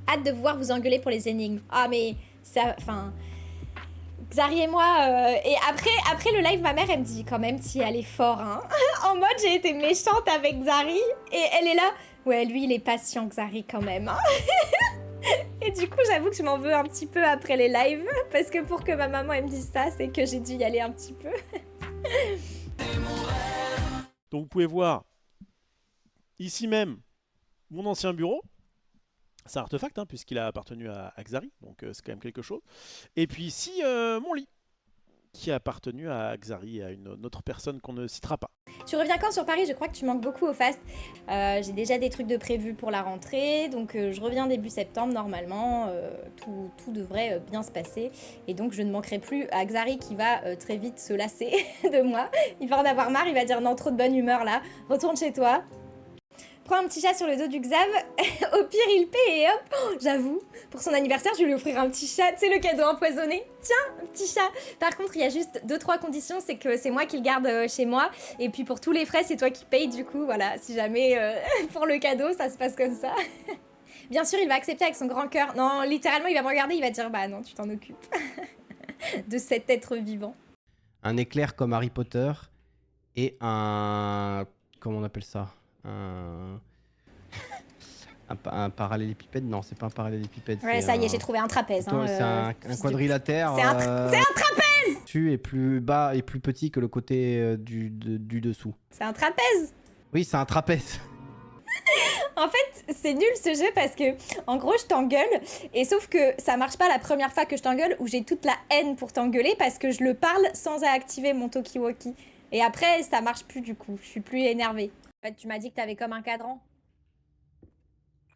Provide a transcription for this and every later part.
Hâte de voir vous engueuler pour les énigmes. Ah mais ça, enfin, Xari et moi. Et après le live, ma mère elle me dit quand même t'y allais fort, hein. En mode j'ai été méchante avec Xari et elle est là. Ouais, lui il est patient Xari quand même, hein. Et du coup j'avoue que je m'en veux un petit peu après les lives parce que pour que ma maman elle me dise ça, c'est que j'ai dû y aller un petit peu. Donc vous pouvez voir ici même mon ancien bureau. C'est un artefact, hein, puisqu'il a appartenu à Xari, donc c'est quand même quelque chose. Et puis ici, mon lit, qui a appartenu à Xari et à une autre personne qu'on ne citera pas. Tu reviens quand sur Paris? Je crois que tu manques beaucoup au Fast. J'ai déjà des trucs de prévus pour la rentrée, donc je reviens début septembre normalement. Tout devrait bien se passer. Et donc je ne manquerai plus à Xari qui va très vite se lasser de moi. Il va en avoir marre, il va dire non, trop de bonne humeur là, retourne chez toi. Prends un petit chat sur le dos du Xav, au pire il paie et hop, oh, j'avoue, pour son anniversaire je vais lui offrir un petit chat, c'est le cadeau empoisonné, tiens, un petit chat. Par contre il y a juste 2-3 conditions, c'est que c'est moi qui le garde chez moi, et puis pour tous les frais c'est toi qui payes du coup, voilà, si jamais pour le cadeau ça se passe comme ça. Bien sûr il va accepter avec son grand cœur, non littéralement il va me regarder, il va dire bah non tu t'en occupes de cet être vivant. Un éclair comme Harry Potter et un... Comment on appelle ça? Un parallélépipède? Non, c'est pas un parallélépipède. Ouais, ça y est, j'ai trouvé un trapèze. Plutôt, c'est un quadrilatère. C'est un trapèze! Dessus est plus bas et plus petit que le côté du dessous. C'est un trapèze! Oui, c'est un trapèze. En fait, c'est nul ce jeu parce que, en gros, je t'engueule, et sauf que ça marche pas la première fois que je t'engueule où j'ai toute la haine pour t'engueuler parce que je le parle sans activer mon talkie-walkie. Et après, ça marche plus du coup, je suis plus énervée. En fait, tu m'as dit que t'avais comme un cadran.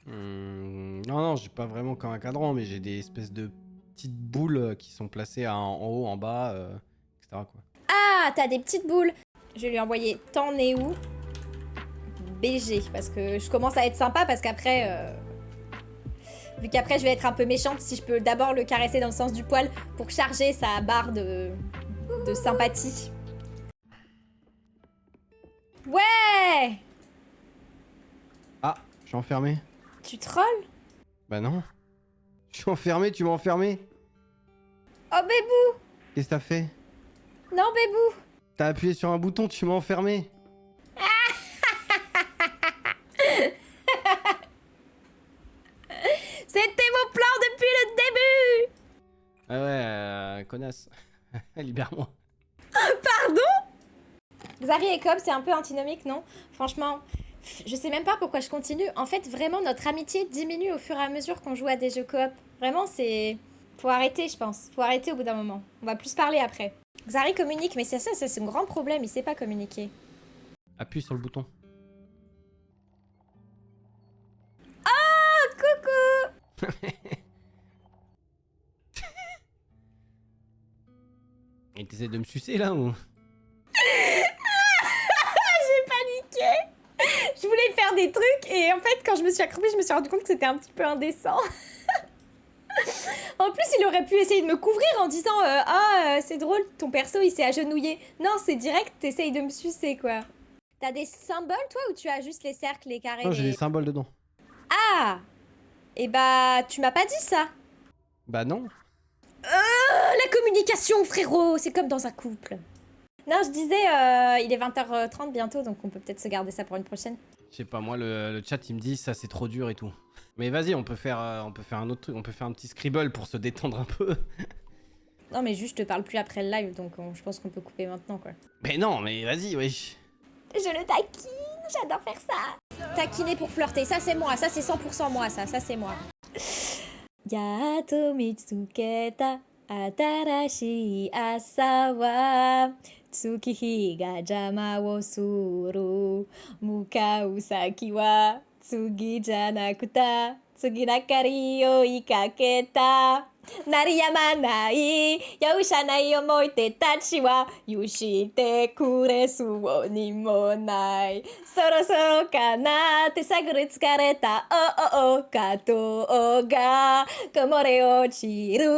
Non, j'ai pas vraiment comme un cadran, mais j'ai des espèces de petites boules qui sont placées en haut, en bas, etc. quoi. Ah, t'as des petites boules! Je vais lui envoyer t'en es où? BG, parce que je commence à être sympa parce qu'après... Vu qu'après je vais être un peu méchante, si je peux d'abord le caresser dans le sens du poil pour charger sa barre de sympathie. Ouais! Ah, je suis enfermé. Tu trolls? Bah non. Je suis enfermé, tu m'as enfermé. Oh bébou! Qu'est-ce que t'as fait? Non bébou! T'as appuyé sur un bouton, tu m'as enfermé. C'était mon plan depuis le début! Ah ouais, connasse. Libère-moi. Pardon? Xari et Cobb, c'est un peu antinomique, non? Franchement, je sais même pas pourquoi je continue. En fait, vraiment, notre amitié diminue au fur et à mesure qu'on joue à des jeux coop. Vraiment, c'est... Faut arrêter, je pense. Faut arrêter au bout d'un moment. On va plus parler après. Xari communique, mais c'est ça, c'est un grand problème. Il sait pas communiquer. Appuie sur le bouton. Oh, coucou! Et t'essaies de me sucer là ou? J'ai paniqué! Je voulais faire des trucs et en fait, quand je me suis accroupie, je me suis rendu compte que c'était un petit peu indécent. En plus, il aurait pu essayer de me couvrir en disant c'est drôle, ton perso il s'est agenouillé. Non, c'est direct, t'essayes de me sucer quoi. T'as des symboles toi ou tu as juste les cercles, les carrés? Non, j'ai des symboles dedans. Ah! Et bah, tu m'as pas dit ça. Bah non. La communication, frérot, c'est comme dans un couple. Non, je disais, il est 20h30 bientôt, donc on peut peut-être se garder ça pour une prochaine. Je sais pas, moi le chat il me dit ça c'est trop dur et tout. Mais vas-y, on peut faire un autre truc, on peut faire un petit scribble pour se détendre un peu. Non, mais juste, je te parle plus après le live, donc je pense qu'on peut couper maintenant, quoi. Mais non, mais vas-y, wesh. Je le taquine, j'adore faire ça. Taquiner pour flirter, ça c'est moi, ça c'est 100% moi, ça c'est moi. Yato mitsuketa atarashii asa wa tsukihi ga jama wo suru mukau saki wa tsugi janakuta tsugi nakari o ikaketa 鳴りやまない容赦ない思い出たちは許してくれそうにもないそろそろかなって探り疲れたおおお加藤がこぼれ落ちる